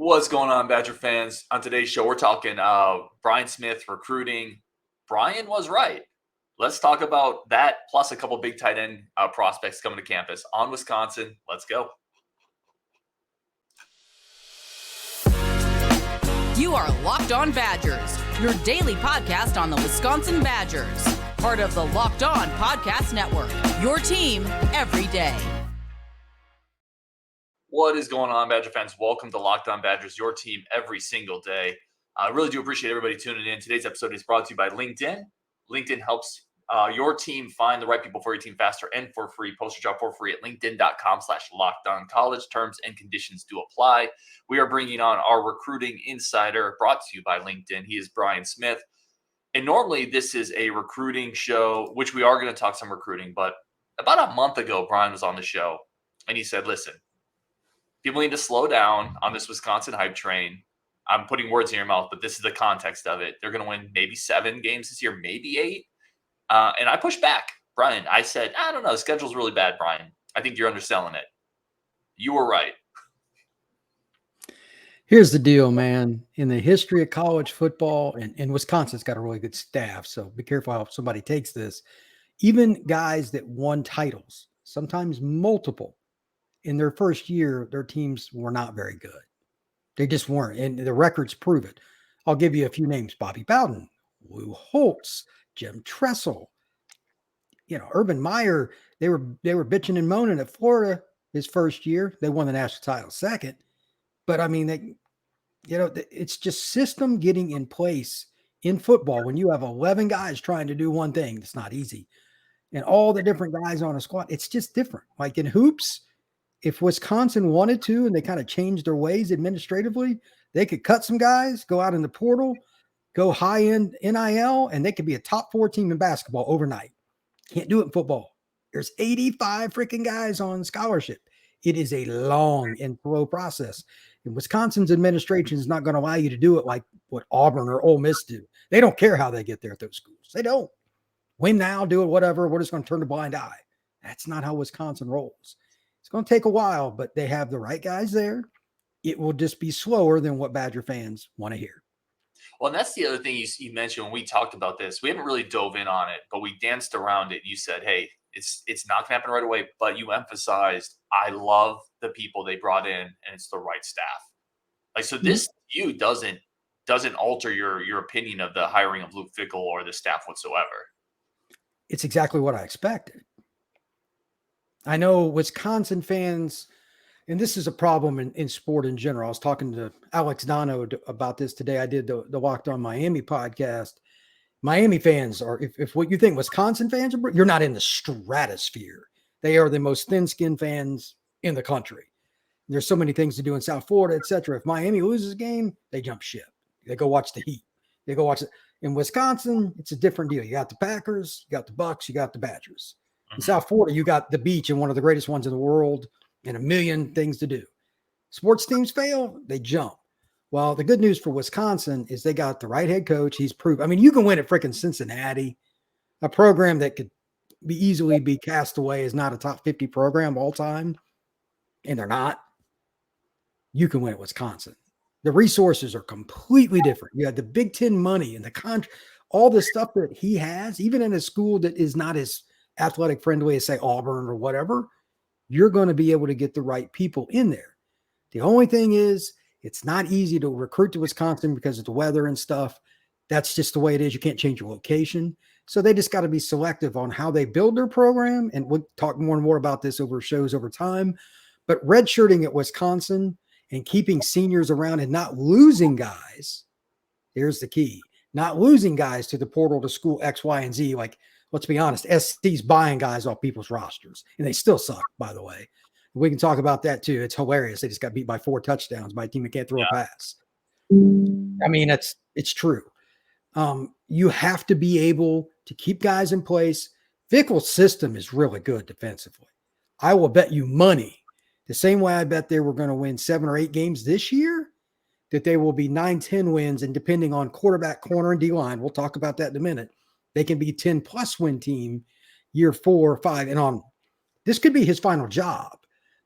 What's going on, Badger fans? On today's show, we're talking Brian Smith recruiting. Brian was right. Let's talk about that, plus a couple big tight end prospects coming to campus on Wisconsin. Let's go. You are Locked On Badgers, your daily podcast on the Wisconsin Badgers. Part of the Locked On Podcast Network, your team every day. What is going on, Badger fans? Welcome to Locked On Badgers, your team every single day. I really do appreciate everybody tuning in. Today's episode is brought to you by LinkedIn. LinkedIn helps your team find the right people for your team faster and for free. Post your job for free at linkedin.com/lockedoncollege. Terms and conditions do apply. We are bringing on our recruiting insider, brought to you by LinkedIn. He is Brian Smith. And normally this is a recruiting show, which we are going to talk some recruiting. But about a month ago, Brian was on the show and he said, listen, people need to slow down on this Wisconsin hype train. I'm putting words in your mouth, but this is the context of it. They're going to win maybe 7 games this year, maybe 8. And I pushed back, Brian. I said, I don't know. The schedule's really bad, Brian. I think you're underselling it. You were right. Here's the deal, man. In the history of college football, and Wisconsin's got a really good staff, so be careful how somebody takes this. Even guys that won titles, sometimes multiple, in their first year, their teams were not very good. They just weren't, and the records prove it. I'll give you a few names: Bobby Bowden, Lou Holtz, Jim Tressel, Urban Meyer. They were bitching and moaning at Florida his first year. They won the national title second, but I mean, it's just system getting in place in football when you have 11 guys trying to do one thing. It's not easy, and all the different guys on a squad. It's just different. Like in hoops, if Wisconsin wanted to, and they kind of changed their ways administratively, they could cut some guys, go out in the portal, go high-end NIL, and they could be a top 4 team in basketball overnight. Can't do it in football. There's 85 freaking guys on scholarship. It is a long and slow process. And Wisconsin's administration is not going to allow you to do it like what Auburn or Ole Miss do. They don't care how they get there at those schools. They don't. Win now, do it, whatever. We're just going to turn a blind eye. That's not how Wisconsin rolls. It's going to take a while, but they have the right guys there. It will just be slower than what Badger fans want to hear. Well, and that's the other thing you mentioned when we talked about this. We haven't really dove in on it, but we danced around it. You said, hey, it's not going to happen right away, but you emphasized, I love the people they brought in, and it's the right staff. Like, so this view doesn't alter your opinion of the hiring of Luke Fickell or the staff whatsoever. It's exactly what I expected. I know Wisconsin fans, and this is a problem in sport in general. I was talking to Alex Dono about this today. I did the Locked On Miami podcast. Miami fans are, if what you think Wisconsin fans are, you're not in the stratosphere. They are the most thin-skinned fans in the country. There's so many things to do in South Florida, et cetera. If Miami loses a game, they jump ship. They go watch the Heat. They go watch it. In Wisconsin, it's a different deal. You got the Packers, you got the Bucks, you got the Badgers. In South Florida, you got the beach and one of the greatest ones in the world and a million things to do. Sports teams fail, they jump. Well, the good news for Wisconsin is they got the right head coach. He's proved. I mean, you can win at freaking Cincinnati, a program that could easily be cast away as not a top 50 program all time, and they're not. You can win at Wisconsin. The resources are completely different. You have the Big Ten money and the contract, all the stuff that he has, even in a school that is not as athletic friendly as, say, Auburn or whatever. You're going to be able to get the right people in there. The only thing is, it's not easy to recruit to Wisconsin because of the weather and stuff. That's just the way it is. You can't change your location. So they just got to be selective on how they build their program. And we'll talk more and more about this over shows over time. But redshirting at Wisconsin and keeping seniors around and not losing guys, here's the key. Not losing guys to the portal to school X, Y, and Z. Like, let's be honest, SC's buying guys off people's rosters. And they still suck, by the way. We can talk about that too. It's hilarious. They just got beat by 4 touchdowns by a team that can't throw a pass. I mean, it's true. You have to be able to keep guys in place. Fickell's system is really good defensively. I will bet you money, the same way I bet they were going to win 7 or 8 games this year, that they will be 9-10 wins. And depending on quarterback, corner, and D-line, we'll talk about that in a minute, they can be 10-plus win team year 4 or 5 and on. This could be his final job.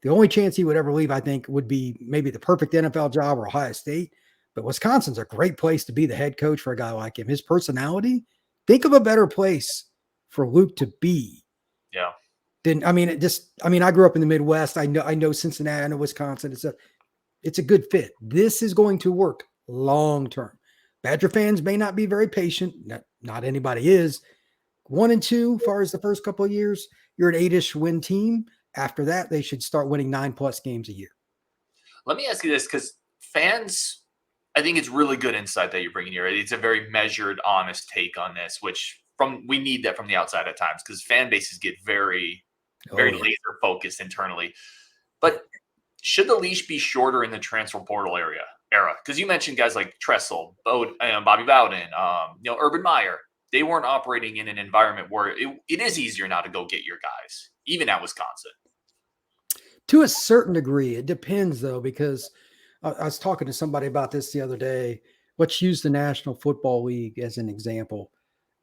The only chance he would ever leave, I think, would be maybe the perfect NFL job or Ohio State. But Wisconsin's a great place to be the head coach for a guy like him. His personality, think of a better place for Luke to be. Yeah. Then, I grew up in the Midwest. I know Cincinnati, I know Wisconsin. It's a good fit. This is going to work long term. Badger fans may not be very patient. Not anybody is. 1 and 2, as far as the first couple of years, you're an 8-ish win team. After that, they should start winning 9+ games a year. Let me ask you this, because fans, I think it's really good insight that you're bringing here. It's a very measured, honest take on this, which we need that from the outside at times, because fan bases get very laser focused internally. But should the leash be shorter in the transfer portal era? Because you mentioned guys like Tressel, Bobby Bowden, Urban Meyer. They weren't operating in an environment where it is easier now to go get your guys, even at Wisconsin. To a certain degree, it depends, though, because I was talking to somebody about this the other day. Let's use the National Football League as an example.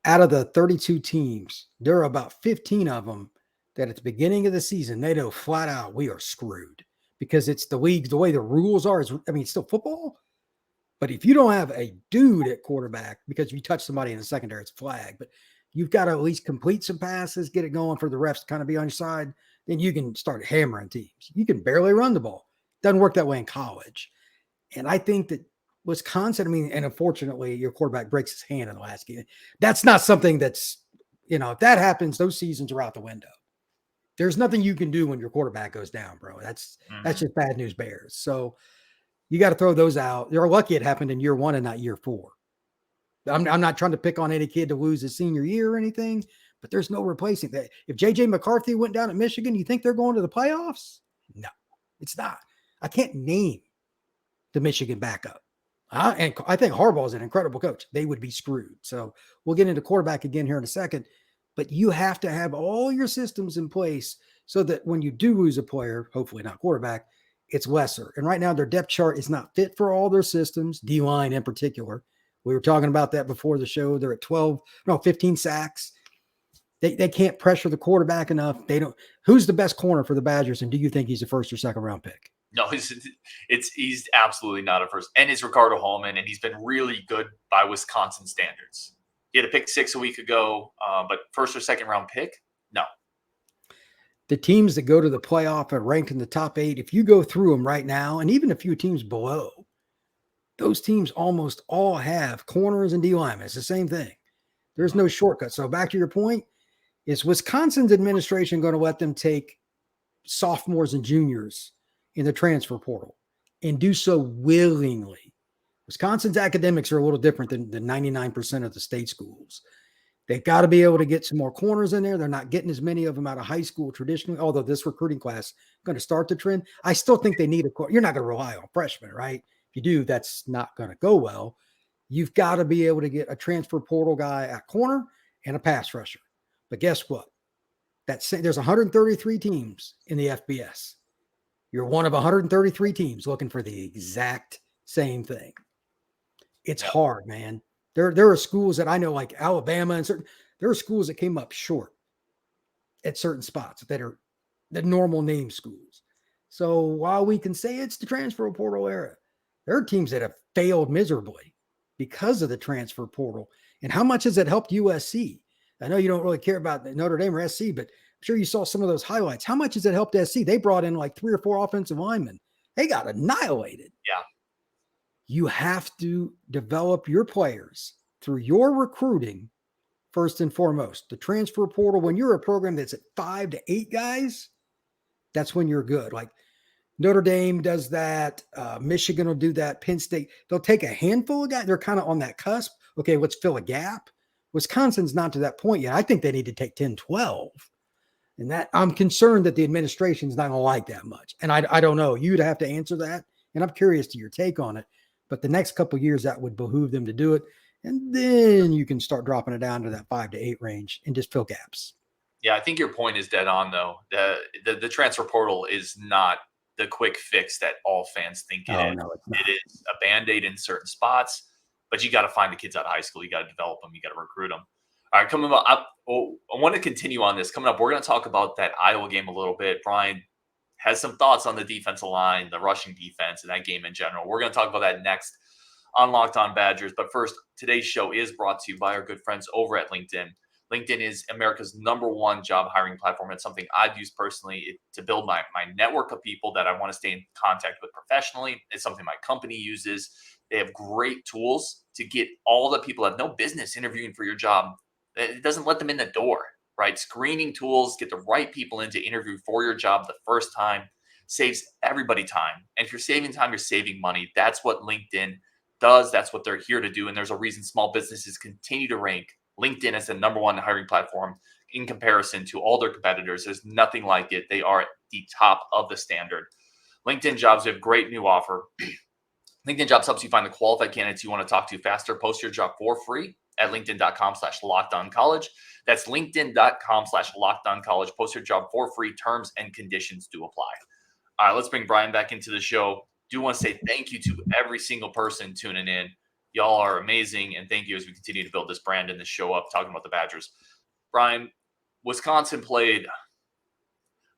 Out of the 32 teams, there are about 15 of them that at the beginning of the season, they know flat out we are screwed because it's the league, the way the rules are. It's still football. But if you don't have a dude at quarterback, because if you touch somebody in the secondary, it's a flag. But you've got to at least complete some passes, get it going for the refs to kind of be on your side. Then you can start hammering teams. You can barely run the ball. Doesn't work that way in college. And I think that Wisconsin, and unfortunately, your quarterback breaks his hand in the last game. That's not something that's, if that happens, those seasons are out the window. There's nothing you can do when your quarterback goes down, bro. That's just bad news bears. So you got to throw those out. They're lucky it happened in year 1 and not year 4. I'm not trying to pick on any kid to lose his senior year or anything, but there's no replacing that. If J.J. McCarthy went down at Michigan, you think they're going to the playoffs? No, it's not. I can't name the Michigan backup. And I think Harbaugh is an incredible coach. They would be screwed. So we'll get into quarterback again here in a second, but you have to have all your systems in place so that when you do lose a player, hopefully not quarterback, it's lesser. And right now their depth chart is not fit for all their systems, D-line in particular. We were talking about that before the show. They're at 15 sacks. They can't pressure the quarterback enough. Who's the best corner for the Badgers? And do you think he's a first or second round pick? No, he's absolutely not a first. And it's Ricardo Holman, and he's been really good by Wisconsin standards. He had a pick 6 a week ago, but first or second round pick? No. The teams that go to the playoff are ranked in the top 8. If you go through them right now, and even a few teams below, those teams almost all have corners and D-linemen. It's the same thing. There's no shortcut. So back to your point, is Wisconsin's administration going to let them take sophomores and juniors in the transfer portal and do so willingly? Wisconsin's academics are a little different than the 99% of the state schools. They've got to be able to get some more corners in there. They're not getting as many of them out of high school traditionally, although this recruiting class is going to start the trend. I still think they need you're not going to rely on freshmen, right? If you do, that's not going to go well. You've got to be able to get a transfer portal guy at corner and a pass rusher. But guess what? There's 133 teams in the FBS. You're one of 133 teams looking for the exact same thing. It's hard, man. There are schools that I know, like Alabama, and there are schools that came up short at certain spots that are the normal name schools. So while we can say it's the transfer portal era, there are teams that have failed miserably because of the transfer portal. And how much has it helped USC? I know you don't really care about Notre Dame or SC, but I'm sure you saw some of those highlights. How much has it helped SC? They brought in like 3 or 4 offensive linemen. They got annihilated. Yeah. You have to develop your players through your recruiting first and foremost. The transfer portal, when you're a program that's at 5 to 8 guys, that's when you're good. Like Notre Dame does that. Michigan will do that. Penn State, they'll take a handful of guys. They're kind of on that cusp. Okay, let's fill a gap. Wisconsin's not to that point yet. I think they need to take 10, 12. And that I'm concerned that the administration's not going to like that much. And I don't know. You'd have to answer that. And I'm curious to your take on it. But the next couple of years, that would behoove them to do it. And then you can start dropping it down to that 5 to 8 range and just fill gaps. Yeah, I think your point is dead on, though. The transfer portal is not the quick fix that all fans think it is. No, it's not. It is a Band-Aid in certain spots, but you got to find the kids out of high school. You got to develop them. You got to recruit them. All right, coming up, I want to continue on this. Coming up, we're going to talk about that Iowa game a little bit. Brian, has some thoughts on the defensive line, the rushing defense, and that game in general. We're going to talk about that next on Locked On Badgers. But first, today's show is brought to you by our good friends over at LinkedIn. LinkedIn is America's #1 job hiring platform. It's something I've used personally to build my network of people that I want to stay in contact with professionally. It's something my company uses. They have great tools to get all the people that have no business interviewing for your job. It doesn't let them in the door, right? Screening tools get the right people in to interview for your job the first time. Saves everybody time. And if you're saving time, you're saving money. That's what LinkedIn does. That's what they're here to do. And there's a reason small businesses continue to rank LinkedIn as the #1 hiring platform in comparison to all their competitors. There's nothing like it. They are at the top of the standard. LinkedIn Jobs, we have a great new offer. LinkedIn Jobs helps you find the qualified candidates you want to talk to faster. Post your job for free at linkedin.com/lockedoncollege. That's linkedin.com/lockedoncollege. Post your job for free. Terms and conditions do apply. All right, let's bring Brian back into the show. Do want to say thank you to every single person tuning in. Y'all are amazing, and thank you as we continue to build this brand and this show up, talking about the Badgers. Brian, Wisconsin played,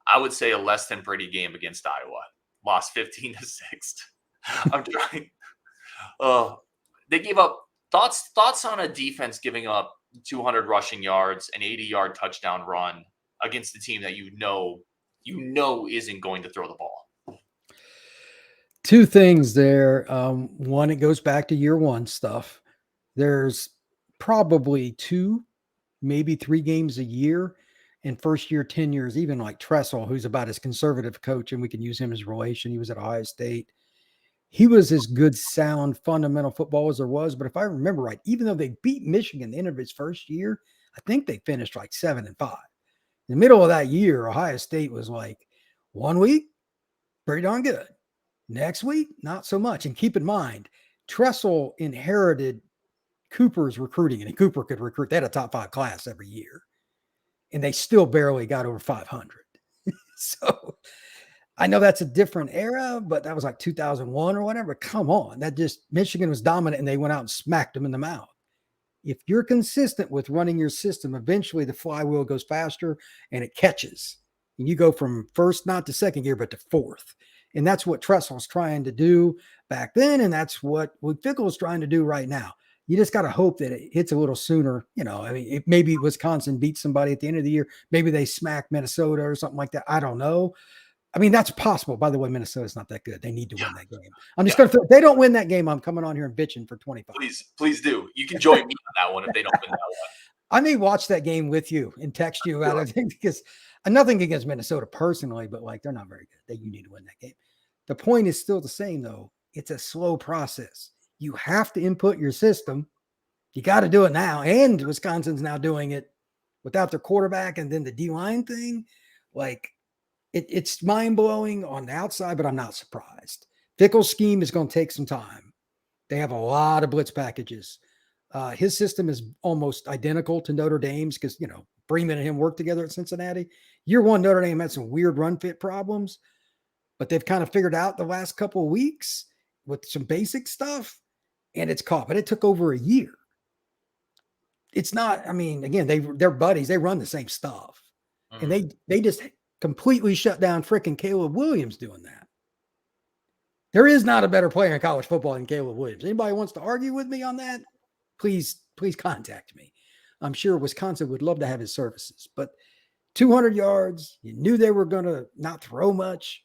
I would say, a less than pretty game against Iowa. Lost 15-6. I'm trying. They gave up thoughts on a defense giving up 200 rushing yards, an 80-yard touchdown run against the team that you know isn't going to throw the ball. Two things there. One, it goes back to year one stuff. There's probably 2, maybe 3 games a year in first year tenures, even like Tressel, who's about as conservative coach, and we can use him as relation. He was at Ohio State. He was as good, sound, fundamental football as there was. But if I remember right, even though they beat Michigan the end of his first year, I think they finished like 7-5. In the middle of that year, Ohio State was like 1 week, pretty darn good. Next week, not so much. And keep in mind, Tressel inherited Cooper's recruiting, and Cooper could recruit. They had a top 5 class every year, and they still barely got over 500. So I know that's a different era, but that was like 2001 or whatever. Come on. Michigan was dominant, and they went out and smacked them in the mouth. If you're consistent with running your system, eventually the flywheel goes faster and it catches. And you go from first, not to second gear, but to fourth. And that's what Tressel's trying to do back then. And that's what Luke Fickell is trying to do right now. You just got to hope that it hits a little sooner. Maybe Wisconsin beats somebody at the end of the year. Maybe they smack Minnesota or something like that. I don't know. I mean, that's possible. By the way, Minnesota's not that good. They need to win that game. I'm just going to, if they don't win that game, I'm coming on here and bitching for 25. Please do. You can join me on that one if they don't win that one. I may watch that game with you and text you about it, because nothing against Minnesota personally, but like, they're not very good. You need to win that game. The point is still the same, though. It's a slow process. You have to input your system. You got to do it now. And Wisconsin's now doing it without their quarterback, and then the D-line thing. Like, it's mind-blowing on the outside, but I'm not surprised. Fickell's scheme is going to take some time. They have a lot of blitz packages. His system is almost identical to Notre Dame's, because, Bremen and him worked together at Cincinnati. Year one, Notre Dame had some weird run fit problems, but they've kind of figured out the last couple of weeks with some basic stuff, and it's caught. But it took over a year. It's not, again, they're buddies. They run the same stuff. Mm-hmm. And they just completely shut down freaking Caleb Williams doing that. There is not a better player in college football than Caleb Williams. Anybody wants to argue with me on that? Please contact me. I'm sure Wisconsin would love to have his services. But 200 yards, you knew they were going to not throw much.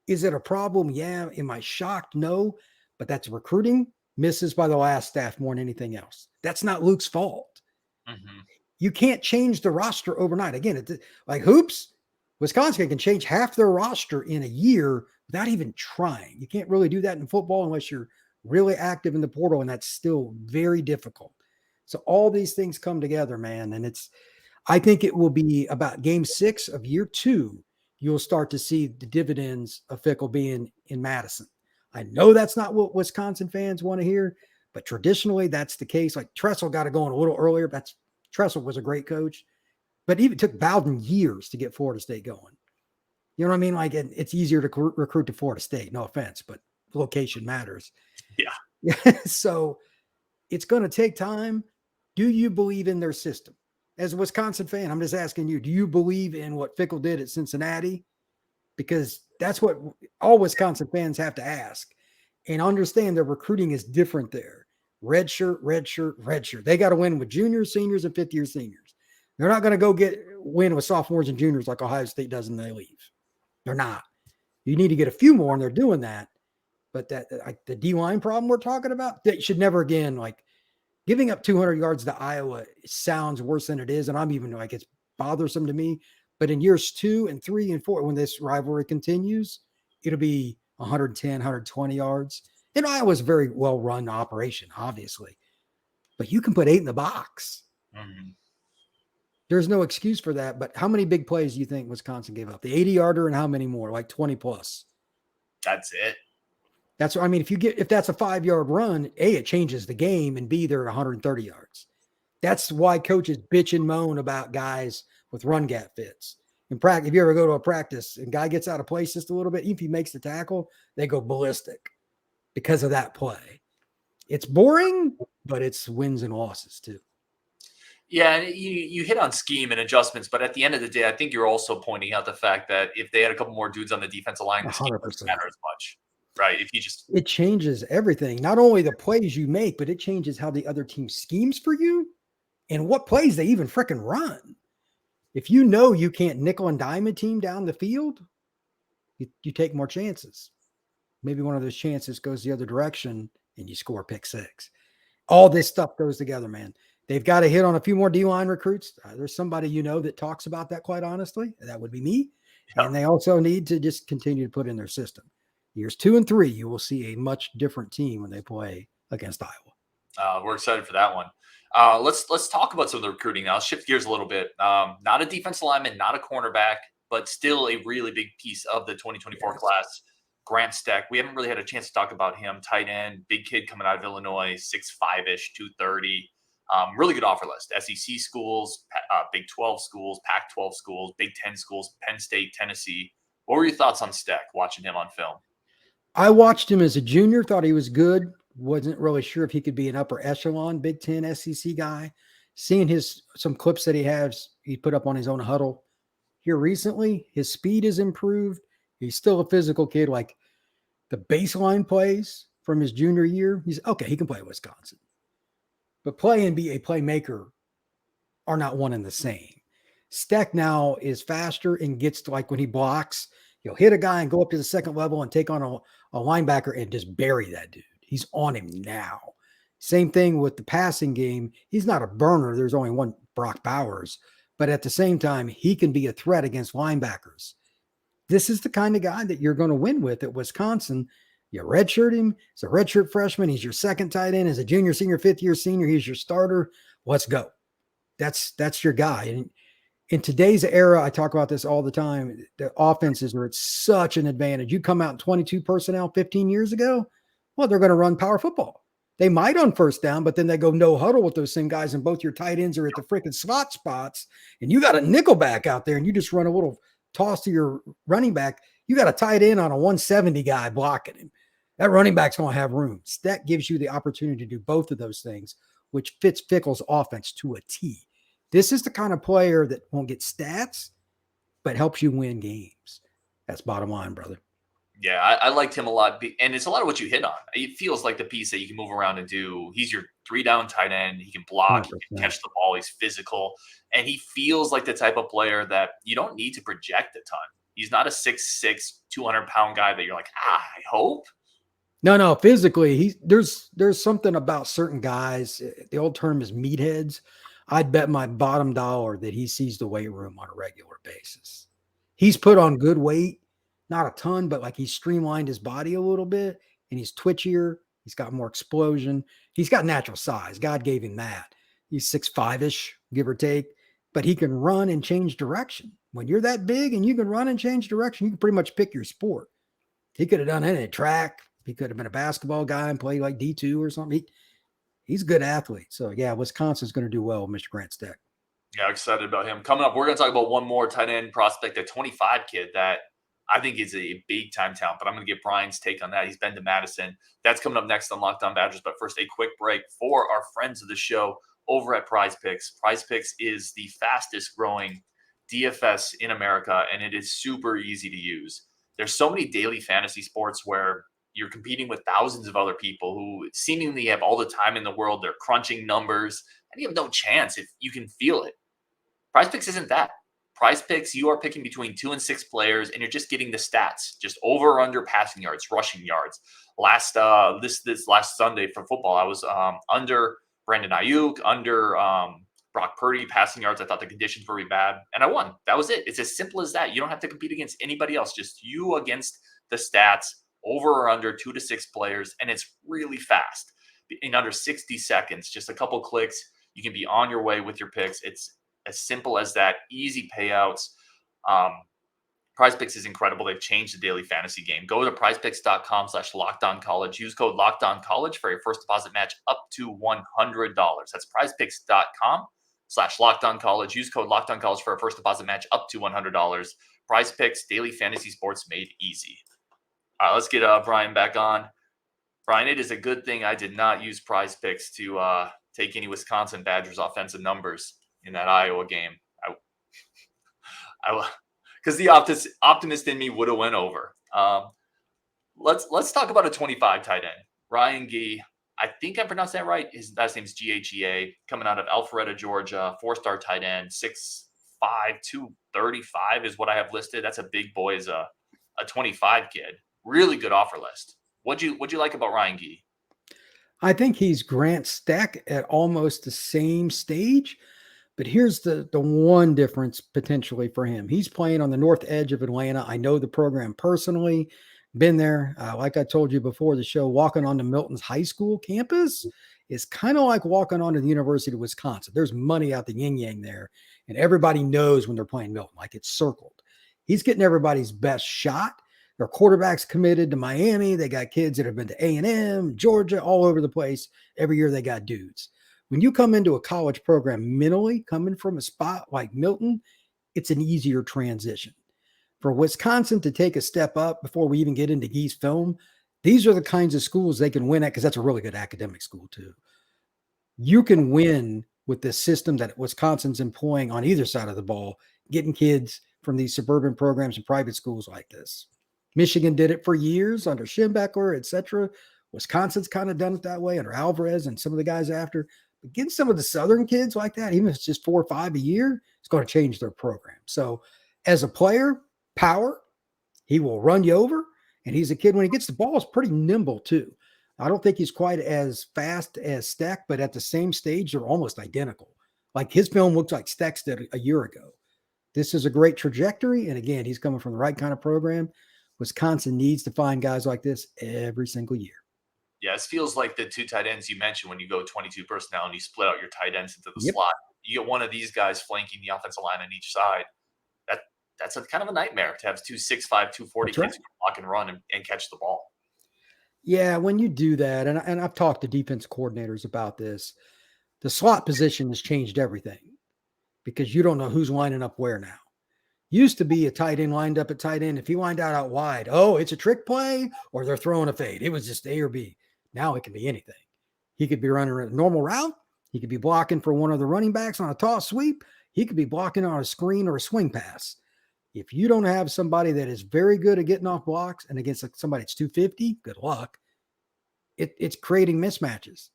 Is it a problem? Yeah. Am I shocked? No. But that's recruiting misses by the last staff more than anything else. That's not Luke's fault. Mm-hmm. You can't change the roster overnight. Again, it's like hoops. Wisconsin can change half their roster in a year without even trying. You can't really do that in football unless you're really active in the portal, and that's still very difficult. So all these things come together, man, and I think it will be about game 6 of year 2. You'll start to see the dividends of Fickell being in Madison. I know that's not what Wisconsin fans want to hear, but traditionally that's the case. Like Tressel got it going a little earlier. Tressel was a great coach. But even took Bowden years to get Florida State going. You know what I mean? Like it's easier to recruit to Florida State. No offense, but location matters. Yeah. So it's going to take time. Do you believe in their system? As a Wisconsin fan, I'm just asking you, do you believe in what Fickell did at Cincinnati? Because That's what all Wisconsin fans have to ask and understand. Their recruiting is different there. Red shirt, red shirt, red shirt. They got to win with juniors, seniors, and fifth-year seniors. They're not going to go win with sophomores and juniors like Ohio State does and they leave. They're not. You need to get a few more, and they're doing that. But that, like the D-line problem we're talking about, they should never again, like giving up 200 yards to Iowa sounds worse than it is. And I'm even like, it's bothersome to me. But in years 2 and 3 and 4, when this rivalry continues, it'll be 110, 120 yards. And Iowa's a very well-run operation, obviously. But you can put 8 in the box. Mm-hmm. There's no excuse for that. But how many big plays do you think Wisconsin gave up? The 80-yarder and how many more? Like 20 plus. That's it. That's what I mean. If that's a 5-yard run, A, it changes the game, and B, they're at 130 yards. That's why coaches bitch and moan about guys with run gap fits. In practice, if you ever go to a practice and guy gets out of place just a little bit, even if he makes the tackle, they go ballistic because of that play. It's boring, but it's wins and losses too. Yeah, and you hit on scheme and adjustments, but at the end of the day, I think you're also pointing out the fact that if they had a couple more dudes on the defensive line, the scheme doesn't matter as much, right? If you just it changes everything. Not only the plays you make, but it changes how the other team schemes for you and what plays they even freaking run. If you know you can't nickel and dime a team down the field, you take more chances. Maybe one of those chances goes the other direction and you score a pick six. All this stuff goes together, man. They've got to hit on a few more D-line recruits. There's somebody that talks about that, quite honestly. That would be me. Yeah. And they also need to just continue to put in their system. Years 2 and 3, you will see a much different team when they play against Iowa. We're excited for that one. Let's talk about some of the recruiting now. Let's shift gears a little bit. Not a defensive lineman, not a cornerback, but still a really big piece of the 2024 class. Grant Stec. We haven't really had a chance to talk about him. Tight end, big kid coming out of Illinois, 6'5-ish, 230. Really good offer list. SEC schools, Big 12 schools, Pac-12 schools, Big 10 schools, Penn State, Tennessee. What were your thoughts on Stec watching him on film? I watched him as a junior, thought he was good. Wasn't really sure if he could be an upper echelon Big 10 SEC guy. Seeing some clips that he put up on his own huddle here recently, his speed has improved. He's still a physical kid. Like the baseline plays from his junior year, he's okay. He can play at Wisconsin, but play and be a playmaker are not one and the same. Stec now is faster and gets to, like when he blocks, he'll hit a guy and go up to the second level and take on a linebacker and just bury that dude. He's on him now. Same thing with the passing game. He's not a burner. There's only one Brock Bowers, but at the same time, he can be a threat against linebackers. This is the kind of guy that you're going to win with at Wisconsin. You redshirt him. He's a redshirt freshman. He's your second tight end. As a junior, senior, fifth-year senior, he's your starter. Let's go. That's your guy. And in today's era, I talk about this all the time. The offenses are at such an advantage. You come out in 22 personnel 15 years ago, well, they're going to run power football. They might on first down, but then they go no huddle with those same guys, and both your tight ends are at the freaking slot spots, and you got a nickel back out there, and you just run a little toss to your running back. You got a tight end on a 170 guy blocking him. That running back's going to have room. That gives you the opportunity to do both of those things, which fits Fickell's offense to a T. This is the kind of player that won't get stats, but helps you win games. That's bottom line, brother. Yeah, I liked him a lot. And it's a lot of what you hit on. It feels like the piece that you can move around and do. He's your 3-down tight end. He can block, 100%. He can catch the ball. He's physical. And he feels like the type of player that you don't need to project a ton. He's not a 6'6", 200-pound guy that you're like, I hope. No, physically, there's something about certain guys. The old term is meatheads. I'd bet my bottom dollar that he sees the weight room on a regular basis. He's put on good weight. Not a ton, but like he's streamlined his body a little bit and he's twitchier. He's got more explosion. He's got natural size. God gave him that. He's 6'5-ish, give or take, but he can run and change direction. When you're that big and you can run and change direction, you can pretty much pick your sport. He could have done any track. He could have been a basketball guy and played like D2 or something. He's a good athlete. So yeah, Wisconsin's going to do well with Mr. Grant Stec. Yeah, excited about him. Coming up, we're going to talk about one more tight end prospect, a 25 kid that I think is a big-time talent, but I'm going to get Brian's take on that. He's been to Madison. That's coming up next on Locked On Badgers. But first, a quick break for our friends of the show over at Prize Picks. Prize Picks is the fastest-growing DFS in America, and it is super easy to use. there's so many daily fantasy sports where you're competing with thousands of other people who seemingly have all the time in the world. They're crunching numbers, and you have no chance if you can feel it. Prize Picks isn't that. Prize Picks, you are picking between 2 and 6 players, and you're just getting the stats, just over or under passing yards, rushing yards. This last Sunday for football, I was under Brandon Ayuk, under Brock Purdy passing yards. I thought the conditions were really bad, and I won. That was it. It's as simple as that. You don't have to compete against anybody else, just you against the stats, over or under 2 to 6 players, and it's really fast. In under 60 seconds, just a couple clicks, you can be on your way with your picks. It's as simple as that. Easy payouts. Prize Picks is incredible. They've changed the daily fantasy game. Go to prizepicks.com/lockedoncollege. Use code LockedOnCollege for your first deposit match up to $100. That's prizepicks.com/LockedOnCollege. Use code LockedOnCollege for a first deposit match up to $100. Prize Picks, daily fantasy sports made easy. All right, let's get Brian back on. Brian, it is a good thing I did not use Prize Picks to take any Wisconsin Badgers offensive numbers in that Iowa game. Because the optimist in me would have went over. Let's talk about a 25 tight end, Ryan Ghea. I think I pronounced that right. His last name is Ghea, coming out of Alpharetta, Georgia. 4-star tight end, 6'5", 235 is what I have listed. That's a big boy as a 25 kid. Really good offer list. What'd you like about Ryan Ghea? I think he's Grant Stec at almost the same stage. But here's the one difference potentially for him. He's playing on the north edge of Atlanta. I know the program personally, been there. Like I told you before the show, walking onto Milton's high school campus is kind of like walking onto the University of Wisconsin. There's money out the yin-yang there, and everybody knows when they're playing Milton, like it's circled. He's getting everybody's best shot. Their quarterback's committed to Miami. They got kids that have been to A&M, Georgia, all over the place. Every year they got dudes. When you come into a college program mentally, coming from a spot like Milton, it's an easier transition. For Wisconsin to take a step up before we even get into Ghea's film, these are the kinds of schools they can win at, because that's a really good academic school too. You can win with this system that Wisconsin's employing on either side of the ball, getting kids from these suburban programs and private schools like this. Michigan did it for years under Schembeckler, etc. Wisconsin's kind of done it that way under Alvarez and some of the guys after. But getting some of the Southern kids like that, even if it's just 4 or 5 a year, it's going to change their program. So as a player, power, he will run you over. And he's a kid, when he gets the ball, is pretty nimble too. I don't think he's quite as fast as Stec, but at the same stage, they're almost identical. Like his film looks like Stec's did a year ago. This is a great trajectory. And again, he's coming from the right kind of program. Wisconsin needs to find guys like this every single year. Yeah, it feels like the 2 tight ends you mentioned when you go 22 personnel and you split out your tight ends into the slot. You get one of these guys flanking the offensive line on each side. That's a kind of a nightmare to have 2 6'5", 240 kids who block and run and catch the ball. Yeah, when you do that, and I've talked to defense coordinators about this, the slot position has changed everything because you don't know who's lining up where now. Used to be a tight end lined up at tight end. If he lined out wide, it's a trick play or they're throwing a fade. It was just A or B. Now it can be anything. He could be running a normal route. He could be blocking for one of the running backs on a toss sweep. He could be blocking on a screen or a swing pass. If you don't have somebody that is very good at getting off blocks and against somebody that's 250, good luck. It's creating mismatches.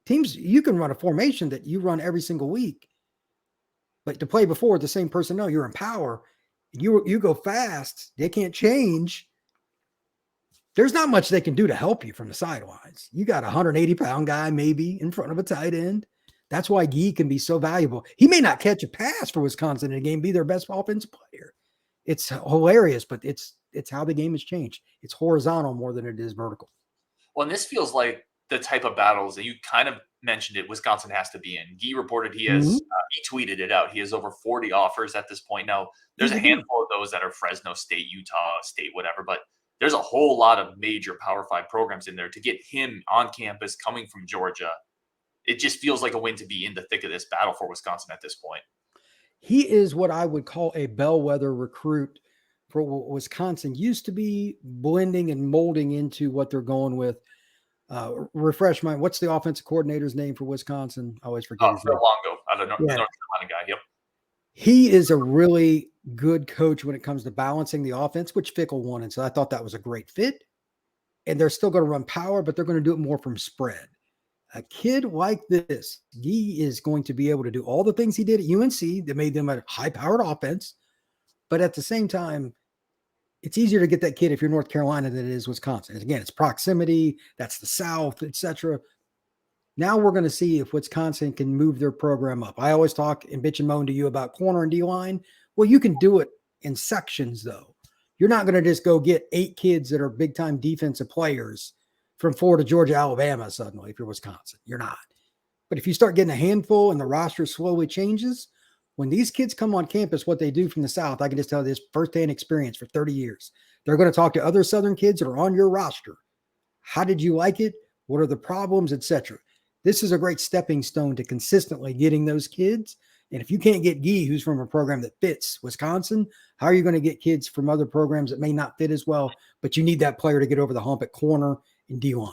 Teams, you can run a formation that you run every single week, but to play before the same personnel, you're in power, you go fast, they can't change. There's not much they can do to help you from the sidelines. You got a 180-pound guy maybe in front of a tight end. That's why Ghea can be so valuable. He may not catch a pass for Wisconsin in a game, be their best offensive player. It's hilarious, but it's how the game has changed. It's horizontal more than it is vertical. Well, and this feels like the type of battles that you kind of mentioned it Wisconsin has to be in. Ghea reported he has, he tweeted it out. He has over 40 offers at this point. Now, there's a handful of those that are Fresno State, Utah State, whatever, but there's a whole lot of major Power 5 programs in there. To get him on campus coming from Georgia, it just feels like a win to be in the thick of this battle for Wisconsin at this point. He is what I would call a bellwether recruit for what Wisconsin used to be, blending and molding into what they're going with. Refresh my, what's the offensive coordinator's name for Wisconsin? I always forget his name. Longo, North Carolina guy. Yep. He is a really good coach when it comes to balancing the offense, which Fickell wanted. So I thought that was a great fit. And they're still going to run power, but they're going to do it more from spread. A kid like this, he is going to be able to do all the things he did at UNC that made them a high-powered offense. But at the same time, it's easier to get that kid if you're North Carolina than it is Wisconsin. And again, it's proximity, that's the South, etc. Now we're going to see if Wisconsin can move their program up. I always talk and bitch and moan to you about corner and D-line. Well, you can do it in sections, though. You're not going to just go get 8 kids that are big-time defensive players from Florida, Georgia, Alabama suddenly if you're Wisconsin. You're not. But if you start getting a handful and the roster slowly changes, when these kids come on campus, what they do from the South, I can just tell this firsthand experience for 30 years. They're going to talk to other Southern kids that are on your roster. How did you like it? What are the problems, etc.? This is a great stepping stone to consistently getting those kids. And if you can't get Ghea, who's from a program that fits Wisconsin, how are you going to get kids from other programs that may not fit as well, but you need that player to get over the hump at corner and D-line?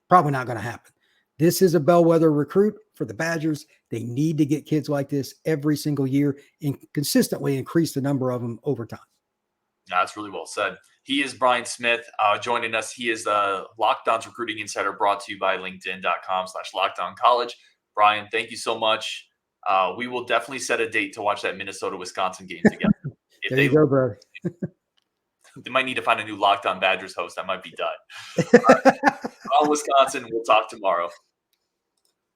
Probably not going to happen. This is a bellwether recruit for the Badgers. They need to get kids like this every single year and consistently increase the number of them over time. That's really well said. He is Brian Smith joining us. He is the Locked On's Recruiting Insider, brought to you by LinkedIn.com/LockedOnCollege. Brian, thank you so much. We will definitely set a date to watch that Minnesota-Wisconsin game together. There you go, bro. They might need to find a new Locked On Badgers host. That might be done. All right. On Wisconsin, we'll talk tomorrow.